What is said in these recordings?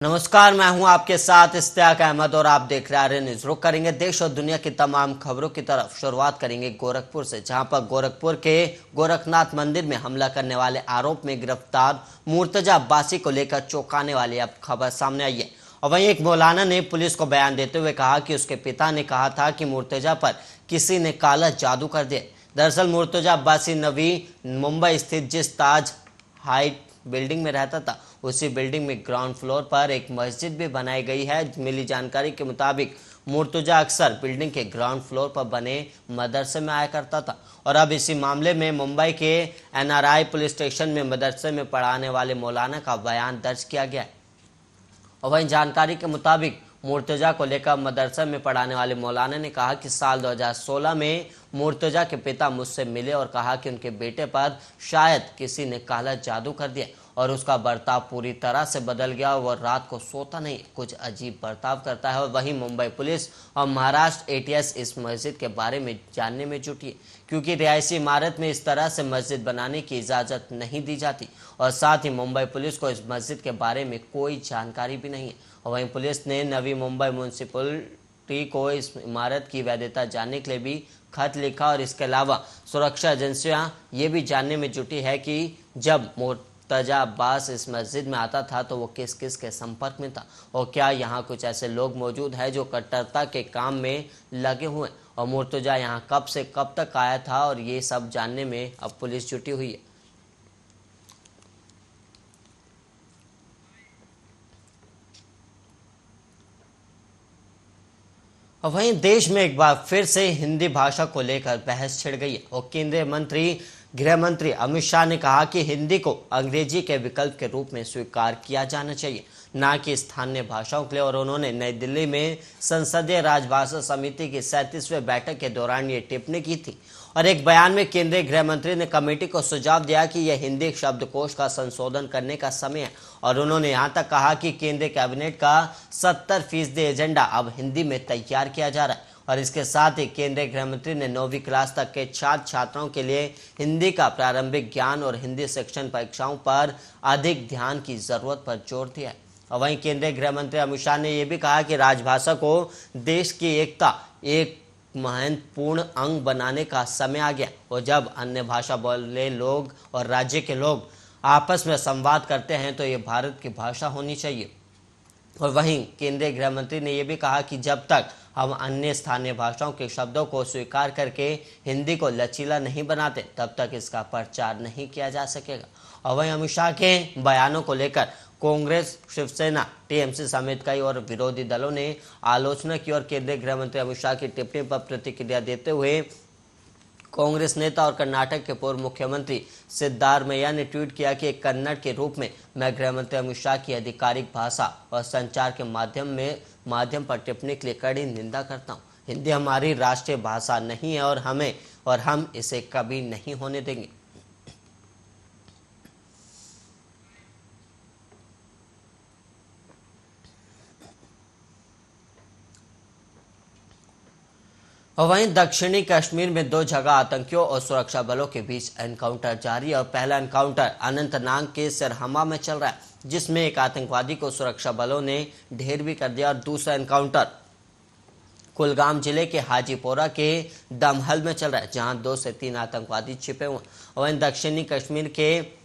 नमस्कार, मैं हूं आपके साथ इश्तियाक अहमद और आप देख रहे हैं न्यूज। रुक करेंगे देश और दुनिया की तमाम खबरों की तरफ। शुरुआत करेंगे गोरखपुर से, जहां पर गोरखपुर के गोरखनाथ मंदिर में हमला करने वाले आरोप में गिरफ्तार मुर्तजा अब्बासी को लेकर चौंकाने वाली अब खबर सामने आई है। और वहीं एक मौलाना ने पुलिस को बयान देते हुए कहा कि उसके पिता ने कहा था कि मुर्तजा पर किसी ने काला जादू कर दिया। दरअसल मुर्तजा अब्बासी नवी मुंबई स्थित जिस ताज हाइट बिल्डिंग में रहता था, उसी बिल्डिंग में ग्राउंड फ्लोर पर एक मस्जिद भी बनाई गई है। मिली जानकारी के मुताबिक मुर्तजा अक्सर बिल्डिंग के ग्राउंड फ्लोर पर बने मदरसे में आया करता था और अब इसी मामले में मुंबई के एनआरआई पुलिस स्टेशन में मदरसे में पढ़ाने वाले मौलाना का बयान दर्ज किया गया है। और वहीं जानकारी के मुताबिक मुर्तजा को लेकर मदरसा में पढ़ाने वाले मौलाना ने कहा कि साल 2016 में मुर्तजा के पिता मुझसे मिले और कहा कि उनके बेटे पर शायद किसी ने काला जादू कर दिया और उसका बर्ताव पूरी तरह से बदल गया और वह रात को सोता नहीं, कुछ अजीब बर्ताव करता है। और वहीं मुंबई पुलिस और महाराष्ट्र एटीएस इस मस्जिद के बारे में जानने में जुटी है, क्योंकि रिहायशी इमारत में इस तरह से मस्जिद बनाने की इजाज़त नहीं दी जाती और साथ ही मुंबई पुलिस को इस मस्जिद के बारे में कोई जानकारी भी नहीं है। और वहीं पुलिस ने नवी मुंबई म्यूनसिपलिटी को इस इमारत की वैधता जानने के लिए भी खत लिखा और इसके अलावा सुरक्षा एजेंसियां ये भी जानने में जुटी है कि जब मुर्तजा अब्बास इस मस्जिद में आता था तो वो किस किस के संपर्क में था और क्या यहाँ कुछ ऐसे लोग मौजूद हैं जो कट्टरता के काम में लगे हुए हैं और मुर्तजा यहाँ कब से कब तक आया था, और ये सब जानने में अब पुलिस जुटी हुई है। और वहीं देश में एक बार फिर से हिंदी भाषा को लेकर बहस छिड़ गई है और केंद्रीय मंत्री गृह मंत्री अमित शाह ने कहा कि हिंदी को अंग्रेजी के विकल्प के रूप में स्वीकार किया जाना चाहिए, न कि स्थानीय भाषाओं के लिए। और उन्होंने नई दिल्ली में संसदीय राजभाषा समिति की 37वें बैठक के दौरान ये टिप्पणी की थी। और एक बयान में केंद्रीय गृह मंत्री ने कमेटी को सुझाव दिया कि यह हिंदी शब्दकोश का संशोधन करने का समय है और उन्होंने यहाँ तक कहा कि केंद्रीय कैबिनेट का 70% एजेंडा अब हिंदी में तैयार किया जा रहा है। और इसके साथ ही केंद्रीय गृह मंत्री ने 9वीं क्लास तक के छात्र छात्राओं के लिए हिंदी का प्रारंभिक ज्ञान और हिंदी शिक्षण परीक्षाओं पर अधिक ध्यान की जरूरत पर जोर दिया है। और वहीं केंद्रीय गृह मंत्री अमित शाह ने यह भी कहा कि राजभाषा को देश की एकता एक महत्वपूर्ण अंग बनाने का समय आ गया और जब अन्य भाषा बोलने लोग और राज्य के लोग आपस में संवाद करते हैं तो ये भारत की भाषा होनी चाहिए। और वहीं केंद्रीय गृह मंत्री ने यह भी कहा कि जब तक हम अन्य स्थानीय भाषाओं के शब्दों को स्वीकार करके हिंदी को लचीला नहीं बनाते तब तक इसका प्रचार नहीं किया जा सकेगा। और वहीं अमित शाह के बयानों को लेकर कांग्रेस, शिवसेना, टीएमसी समेत कई और विरोधी दलों ने आलोचना की और केंद्रीय गृह मंत्री अमित शाह की टिप्पणी पर प्रतिक्रिया देते हुए कांग्रेस नेता और कर्नाटक के पूर्व मुख्यमंत्री सिद्धारमैया ने ट्वीट किया कि एक कन्नड़ के रूप में मैं गृह मंत्री अमित शाह की आधिकारिक भाषा और संचार के माध्यम पर टिप्पणी के लिए कड़ी निंदा करता हूं। हिंदी हमारी राष्ट्रीय भाषा नहीं है और हम इसे कभी नहीं होने देंगे। और वहीं दक्षिणी कश्मीर में 2 जगह आतंकियों और सुरक्षा बलों के बीच एनकाउंटर जारी है और पहला एनकाउंटर अनंतनाग के सरहमा में चल रहा है, जिसमें एक आतंकवादी को सुरक्षा बलों ने ढेर भी कर दिया। और दूसरा एनकाउंटर कुलगाम जिले के हाजीपोरा के दमहल में चल रहा है, जहां 2 से 3 आतंकवादी छिपे हुए हैं। और वहीं दक्षिणी कश्मीर के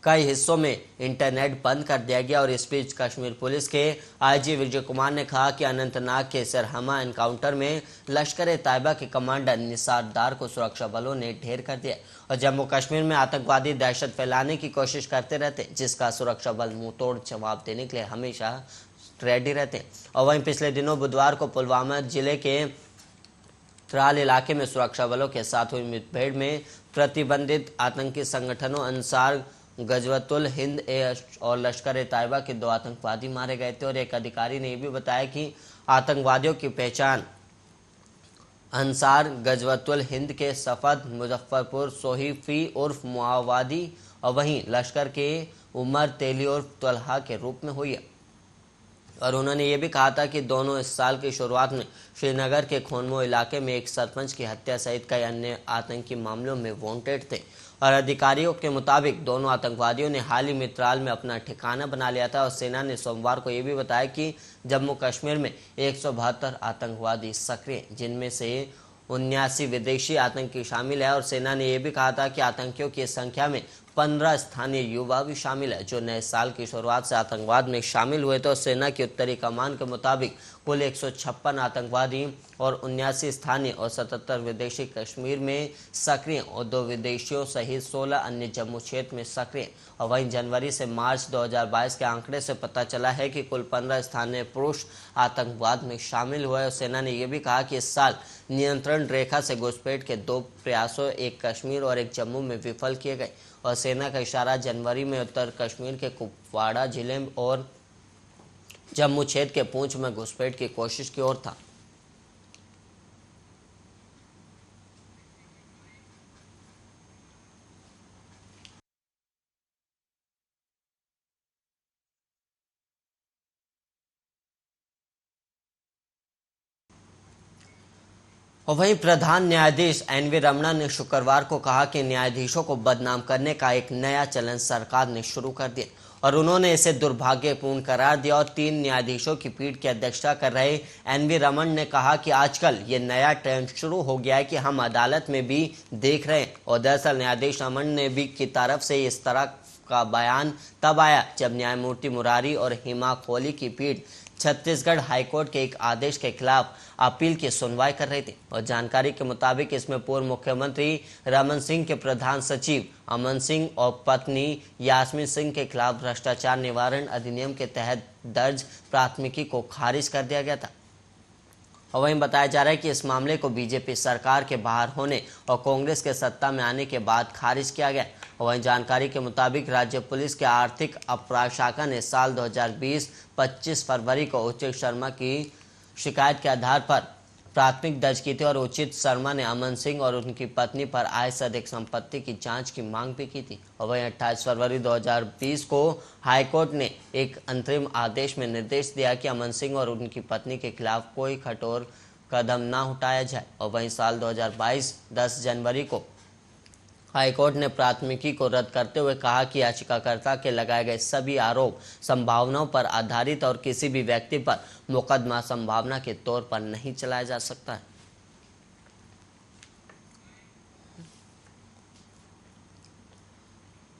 कई हिस्सों में इंटरनेट बंद कर दिया गया। और इस बीच कश्मीर पुलिस के आईजी विजय कुमार ने कहा कि अनंतनाग के सरहमा एनकाउंटर में लश्कर ए तैयबा के कमांडर निसार डार को सुरक्षा बलों ने ढेर कर दिया। और जम्मू कश्मीर में आतंकवादी दहशत फैलाने की कोशिश करते रहते, जिसका सुरक्षा बल मुंहतोड़ जवाब देने के लिए हमेशा रेडी रहते। और वहीं पिछले दिनों बुधवार को पुलवामा जिले के त्राल इलाके में सुरक्षा बलों के साथ हुई मुठभेड़ में प्रतिबंधित आतंकी संगठनों अंसार गजवतुल हिंद और लश्कर ए तैयबा के 2 आतंकवादी मारे गए थे। और एक अधिकारी ने यह भी बताया कि आतंकवादियों की पहचान अंसार गजवतुल हिंद के सफद मुजफ्फरपुर सोहीफी उर्फ मुआवादी और वहीं लश्कर के उमर तेली उर्फ तलहा के रूप में हुई है। और उन्होंने ये भी कहा था कि दोनों इस साल की शुरुआत में श्रीनगर के खोनमो इलाके में एक सरपंच की हत्या सहित कई अन्य आतंकी मामलों में वांटेड थे। और अधिकारियों के मुताबिक दोनों आतंकवादियों ने हाल ही में त्राल में अपना ठिकाना बना लिया था। और सेना ने सोमवार को यह भी बताया कि जम्मू कश्मीर में 172 आतंकवादी सक्रिय, जिनमें से 79 विदेशी आतंकी शामिल है। और सेना ने यह भी कहा था कि आतंकियों की संख्या में 15 स्थानीय युवा भी शामिल है, जो नए साल की शुरुआत से आतंकवाद में शामिल हुए थे। और सेना की उत्तरी कमान के मुताबिक कुल 156 आतंकवादी और 79 स्थानीय और 77 विदेशी कश्मीर में सक्रिय और 2 विदेशियों सहित 16 अन्य जम्मू क्षेत्र में सक्रिय। और वहीं जनवरी से मार्च 2022 के आंकड़े से पता चला है कि कुल 15 स्थानीय पुरुष आतंकवाद में शामिल हुए। और सेना ने यह भी कहा कि इस साल नियंत्रण रेखा से घुसपैठ के 2 प्रयासों, एक कश्मीर और एक जम्मू में विफल किए गए। और सेना का इशारा जनवरी में उत्तर कश्मीर के कुपवाड़ा जिले और जम्मू क्षेत्र के पूंछ में घुसपैठ की कोशिश की ओर था। और वहीं प्रधान न्यायाधीश एनवी रमणा ने शुक्रवार को कहा कि न्यायाधीशों को बदनाम करने का एक नया चलन सरकार ने शुरू कर दिया और उन्होंने इसे दुर्भाग्यपूर्ण करार दिया। और 3 न्यायाधीशों की पीठ की अध्यक्षता कर रहे एनवी रमन ने कहा कि आजकल ये नया ट्रेंड शुरू हो गया है कि हम अदालत में भी देख रहे हैं। और दरअसल न्यायाधीश रमन ने भी की तरफ से इस तरह का बयान तब आया जब न्यायमूर्ति मुरारी और हिमा कोहली की पीठ छत्तीसगढ़ हाईकोर्ट के एक आदेश के खिलाफ अपील की सुनवाई कर रही थी। और जानकारी के मुताबिक इसमें पूर्व मुख्यमंत्री रमन सिंह के प्रधान सचिव अमन सिंह और पत्नी यास्मीन सिंह के खिलाफ भ्रष्टाचार निवारण अधिनियम के तहत दर्ज प्राथमिकी को खारिज कर दिया गया था। और वहीं बताया जा रहा है कि इस मामले को बीजेपी सरकार के बाहर होने और कांग्रेस के सत्ता में आने के बाद खारिज किया गया। और वहीं जानकारी के मुताबिक राज्य पुलिस के आर्थिक अपराध शाखा ने साल 2020 25 फरवरी को उचित शर्मा की शिकायत के आधार पर प्राथमिक दर्ज की थी। और उचित शर्मा ने अमन सिंह और उनकी पत्नी पर आय से अधिक संपत्ति की जांच की मांग भी की थी। और वहीं 28 फरवरी 2020 को हाईकोर्ट ने एक अंतरिम आदेश में निर्देश दिया कि अमन सिंह और उनकी पत्नी के खिलाफ कोई कठोर कदम न उठाया जाए। और वहीं साल 2022 10 जनवरी को हाईकोर्ट ने प्राथमिकी को रद्द करते हुए कहा कि याचिकाकर्ता के लगाए गए सभी आरोप संभावनाओं पर आधारित और किसी भी व्यक्ति पर मुकदमा संभावना के तौर पर नहीं चलाया जा सकता है।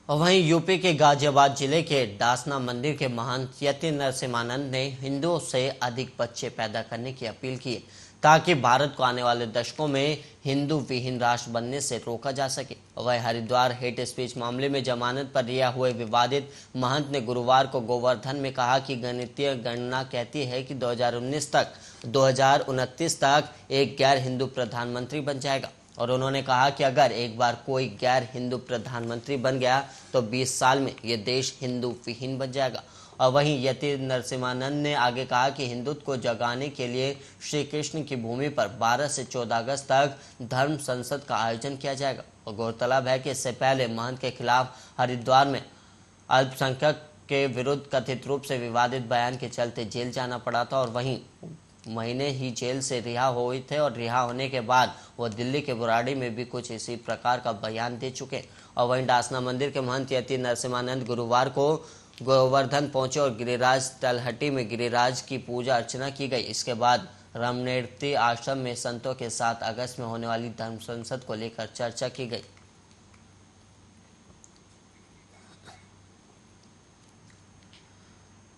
और वहीं यूपी के गाजियाबाद जिले के डासना मंदिर के महंत यति नरसिम्हानंद ने हिंदुओं से अधिक बच्चे पैदा करने की अपील की ताकि भारत को आने वाले दशकों में हिंदू विहीन राष्ट्र बनने से रोका जा सके। वह हरिद्वार हेट स्पीच मामले में जमानत पर रिहा हुए विवादित महंत ने गुरुवार को गोवर्धन में कहा कि गणितीय गणना कहती है कि 2029 तक एक गैर हिंदू प्रधानमंत्री बन जाएगा। और उन्होंने कहा कि अगर एक बार कोई गैर हिंदू प्रधानमंत्री बन गया तो 20 साल में ये देश हिंदू विहीन बन जाएगा। और वहीं यति नरसिम्हानंद ने आगे कहा कि हिंदुत्व को जगाने के लिए श्री कृष्ण की भूमि पर 12 से 14 अगस्त तक धर्म संसद का आयोजन किया जाएगा। और गौरतलब है कि इससे पहले महंत के खिलाफ हरिद्वार में अल्पसंख्यक के विरुद्ध कथित रूप से विवादित बयान के चलते जेल जाना पड़ा था। और वहीं महीने ही जेल से रिहा हुए थे और रिहा होने के बाद वो दिल्ली के बुराड़ी में भी कुछ इसी प्रकार का बयान दे चुके। और वहीं डासना मंदिर के महंत यति नरसिम्हानंद गुरुवार को गोवर्धन पहुंचे और गिरिराज तलहटी में गिरिराज की पूजा अर्चना की गई। इसके बाद रमनेती आश्रम में संतों के साथ अगस्त में होने वाली धर्म संसद को लेकर चर्चा की गई।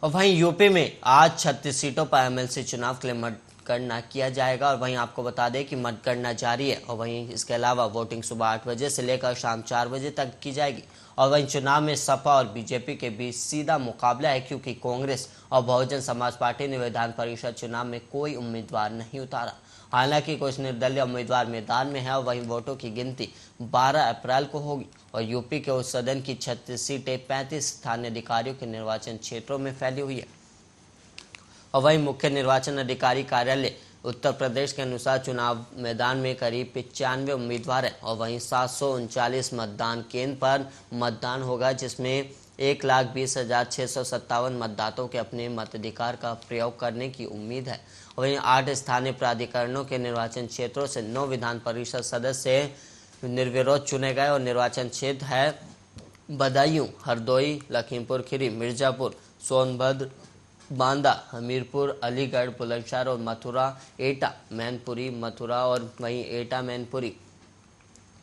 और वहीं यूपी में आज 36 सीटों पर एमएलसी चुनाव के लिए मतगणना किया जाएगा। और वहीं आपको बता दें कि मतगणना जारी है। और वहीं इसके अलावा वोटिंग सुबह 8 बजे से लेकर शाम 4 बजे तक की जाएगी। और वहीं चुनाव में सपा और बीजेपी के बीच सीधा मुकाबला है, क्योंकि कांग्रेस और बहुजन समाज पार्टी ने विधान परिषद चुनाव में कोई उम्मीदवार नहीं उतारा। हालांकि कुछ निर्दलीय उम्मीदवार मैदान में है। और वहीं वोटों की गिनती 12 अप्रैल को होगी। और यूपी के उस सदन की 36 सीटें 35 स्थानीय अधिकारियों के निर्वाचन क्षेत्रों में फैली हुई है। और वहीं मुख्य निर्वाचन अधिकारी कार्यालय उत्तर प्रदेश के अनुसार चुनाव मैदान में करीब 95 उम्मीदवार हैं। और वहीं 739 मतदान केंद्र पर मतदान होगा, जिसमें 1,20,657 मतदाताओं के अपने मताधिकार का प्रयोग करने की उम्मीद है। वहीं 8 स्थानीय प्राधिकरणों के निर्वाचन क्षेत्रों से 9 विधान परिषद सदस्य निर्विरोध चुने गए और निर्वाचन क्षेत्र है बदायूं, हरदोई, लखीमपुर खीरी, मिर्जापुर, सोनभद्र, बांदा, हमीरपुर, अलीगढ़, बुलंदशहर और मथुरा, एटा, मैनपुरी, मथुरा और वहीं एटा मैनपुरी।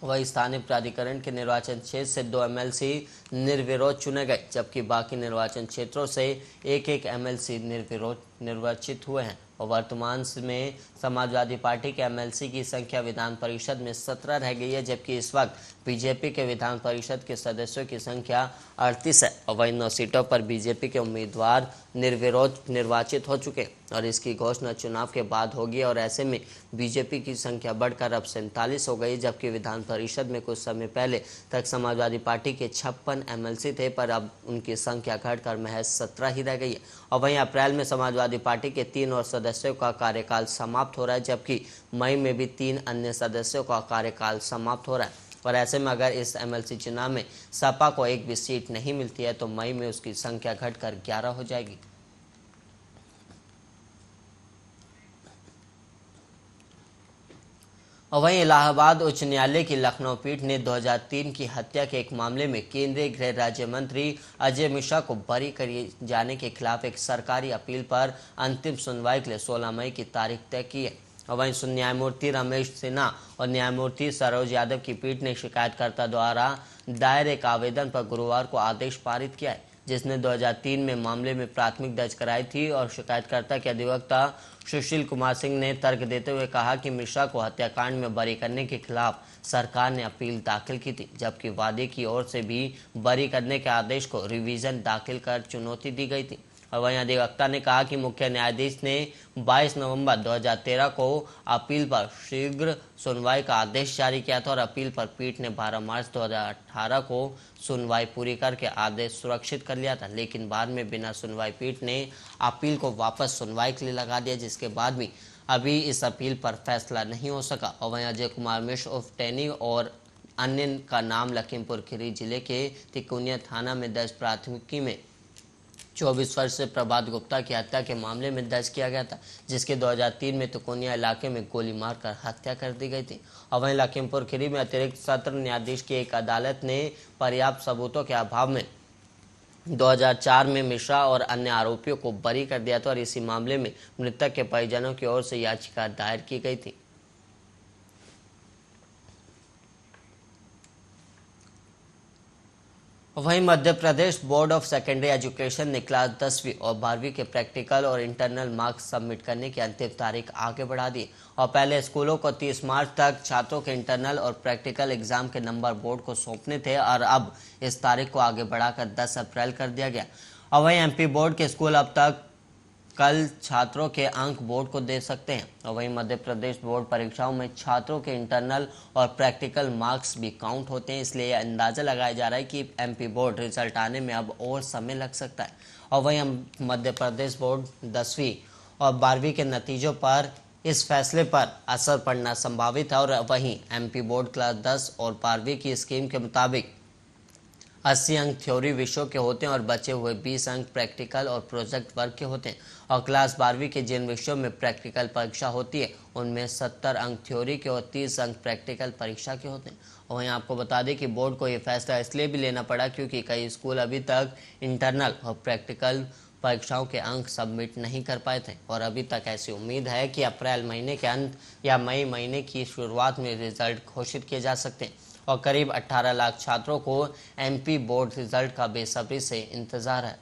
वही स्थानीय प्राधिकरण के निर्वाचन क्षेत्र से 2 एमएलसी निर्विरोध चुने गए, जबकि बाकी निर्वाचन क्षेत्रों से एक एक एमएलसी निर्विरोध निर्वाचित हुए हैं। और वर्तमान में समाजवादी पार्टी के एमएलसी की संख्या विधान परिषद में 17 रह गई है, जबकि इस वक्त बीजेपी के विधान परिषद के सदस्यों की संख्या 38 है। और वहीं 9 सीटों पर बीजेपी के उम्मीदवार निर्विरोध निर्वाचित हो चुके और इसकी घोषणा चुनाव के बाद होगी। और ऐसे में बीजेपी की संख्या बढ़कर अब 47 हो गई, जबकि विधान परिषद में कुछ समय पहले तक समाजवादी पार्टी के 56 एमएलसी थे, पर अब उनकी संख्या घटकर महज 17 ही रह गई है। और वहीं अप्रैल में समाजवादी पार्टी के 3 और सदस्यों का कार्यकाल समाप्त हो रहा है, जबकि मई में भी 3 अन्य सदस्यों का कार्यकाल समाप्त हो रहा है। और ऐसे में अगर इस एमएलसी चुनाव में सपा को एक भी सीट नहीं मिलती है तो मई में उसकी संख्या घटकर 11 हो जाएगी। और वहीं इलाहाबाद उच्च न्यायालय की लखनऊ पीठ ने 2003 की हत्या के एक मामले में केंद्रीय गृह राज्य मंत्री अजय मिश्रा को बरी किए जाने के खिलाफ एक सरकारी अपील पर अंतिम सुनवाई के लिए 16 मई की तारीख तय की है। और वहीं न्यायमूर्ति रमेश सिन्हा और न्यायमूर्ति सरोज यादव की पीठ ने शिकायतकर्ता द्वारा दायर एक आवेदन पर गुरुवार को आदेश पारित किया है, जिसने 2003 में मामले में प्राथमिक दर्ज कराई थी। और शिकायतकर्ता के अधिवक्ता सुशील कुमार सिंह ने तर्क देते हुए कहा कि मिश्रा को हत्याकांड में बरी करने के खिलाफ सरकार ने अपील दाखिल की थी, जबकि वादी की ओर से भी बरी करने के आदेश को रिवीजन दाखिल कर चुनौती दी गई थी। और वहीं अधिवक्ता ने कहा कि मुख्य न्यायाधीश ने 22 नवंबर 2013 को अपील पर शीघ्र सुनवाई का आदेश जारी किया था और अपील पर पीठ ने 12 मार्च 2018 को सुनवाई पूरी करके आदेश सुरक्षित कर लिया था, लेकिन बाद में बिना सुनवाई पीठ ने अपील को वापस सुनवाई के लिए लगा दिया, जिसके बाद भी अभी इस अपील पर फैसला नहीं हो सका। और वहीं अजय कुमार मिश्र उर्फ टैनी और अन्य का नाम लखीमपुर खीरी जिले के तिकोनिया थाना में दर्ज प्राथमिकी में 24 वर्ष से प्रभात गुप्ता की हत्या के मामले में दर्ज किया गया था, जिसके 2003 में तिकोनिया इलाके में गोली मारकर हत्या कर दी गई थी। और वहीं लखीमपुर खीरी में अतिरिक्त सत्र न्यायाधीश की एक अदालत ने पर्याप्त सबूतों के अभाव में 2004 में मिश्रा और अन्य आरोपियों को बरी कर दिया था और इसी मामले में मृतक के परिजनों की ओर से याचिका दायर की गई थी। वहीं Madhya Pradesh board of secondary education ने क्लास 10वीं और 12वीं के प्रैक्टिकल और इंटरनल मार्क्स सबमिट करने की अंतिम तारीख आगे बढ़ा दी। और पहले स्कूलों को 30 मार्च तक छात्रों के इंटरनल और प्रैक्टिकल एग्जाम के नंबर बोर्ड को सौंपने थे और अब इस तारीख को आगे बढ़ाकर 10 अप्रैल कर दिया गया। और वहीं एमपी बोर्ड के स्कूल अब तक कल छात्रों के अंक बोर्ड को दे सकते हैं। और वहीं मध्य प्रदेश बोर्ड परीक्षाओं में छात्रों के इंटरनल और प्रैक्टिकल मार्क्स भी काउंट होते हैं, इसलिए यह अंदाजा लगाया जा रहा है कि एमपी बोर्ड रिजल्ट आने में अब और समय लग सकता है। और वहीं मध्य प्रदेश बोर्ड 10वीं और 12वीं के नतीजों पर इस फैसले पर असर पड़ना संभावित है। और वहीं एमपी बोर्ड क्लास 10 और 12वीं की स्कीम के मुताबिक 80 अंक थ्योरी विषयों के होते हैं और बचे हुए 20 अंक प्रैक्टिकल और प्रोजेक्ट वर्क के होते हैं। और क्लास 12वीं के जिन विषयों में प्रैक्टिकल परीक्षा होती है उनमें 70 अंक थ्योरी के और 30 अंक प्रैक्टिकल परीक्षा के होते हैं। और वहीं आपको बता दें कि बोर्ड को ये फैसला इसलिए भी लेना पड़ा क्योंकि कई स्कूल अभी तक इंटरनल और प्रैक्टिकल परीक्षाओं के अंक सबमिट नहीं कर पाए थे और अभी तक ऐसी उम्मीद है कि अप्रैल महीने के अंत या मई महीने की शुरुआत में रिजल्ट घोषित किए जा सकते हैं। और करीब 18 लाख छात्रों को एमपी बोर्ड रिजल्ट का बेसब्री से इंतजार है।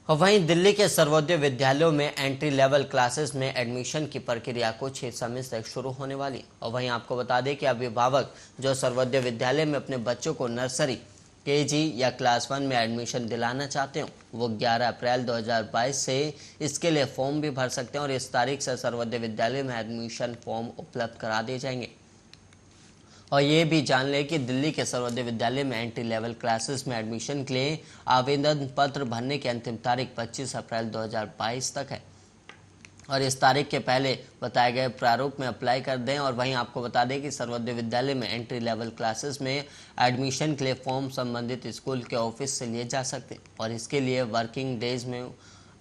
और वहीं दिल्ली के सर्वोदय विद्यालयों में एंट्री लेवल क्लासेस में एडमिशन की प्रक्रिया कुछ ही समय से शुरू होने वाली। और वहीं आपको बता दें कि अभिभावक जो सर्वोदय विद्यालय में अपने बच्चों को नर्सरी, केजी या क्लास 1 में एडमिशन दिलाना चाहते हो वो 11 अप्रैल 2022 से इसके लिए फॉर्म भी भर सकते हैं और इस तारीख से सर्वोदय विद्यालय में एडमिशन फॉर्म उपलब्ध करा दिए जाएंगे। और ये भी जान लें कि दिल्ली के सर्वोदय विद्यालय में एंट्री लेवल क्लासेस में एडमिशन के लिए आवेदन पत्र भरने की अंतिम तारीख 25 अप्रैल 2022 तक है। और इस तारीख के पहले बताए गए प्रारूप में अप्लाई कर दें। और वहीं आपको बता दें कि सर्वोदय विद्यालय में एंट्री लेवल क्लासेस में एडमिशन के लिए फॉर्म संबंधित स्कूल के ऑफिस से लिए जा सकते हैं और इसके लिए वर्किंग डेज में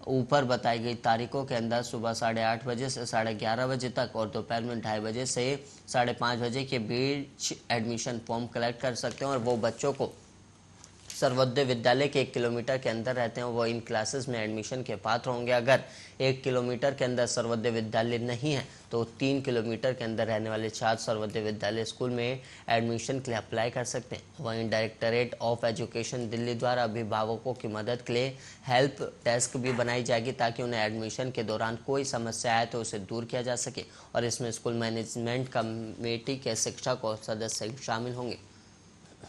ऊपर बताई गई तारीखों के अंदर सुबह 8:30 बजे से 11:30 बजे तक और दोपहर में 2:30 बजे से 5:30 बजे के बीच एडमिशन फॉर्म कलेक्ट कर सकते हैं। और वो बच्चों को सर्वोदय विद्यालय के 1 किलोमीटर के अंदर रहते हैं वो इन क्लासेस में एडमिशन के पात्र होंगे। अगर 1 किलोमीटर के अंदर सर्वोदय विद्यालय नहीं है तो 3 किलोमीटर के अंदर रहने वाले छात्र सर्वोदय विद्यालय स्कूल में एडमिशन के लिए अप्लाई कर सकते हैं। वहीं डायरेक्टरेट ऑफ एजुकेशन दिल्ली द्वारा अभिभावकों की मदद के लिए हेल्प डेस्क भी बनाई जाएगी ताकि उन्हें एडमिशन के दौरान कोई समस्या आए तो उसे दूर किया जा सके। और इसमें स्कूल मैनेजमेंट कमेटी के शिक्षक और सदस्य शामिल होंगे।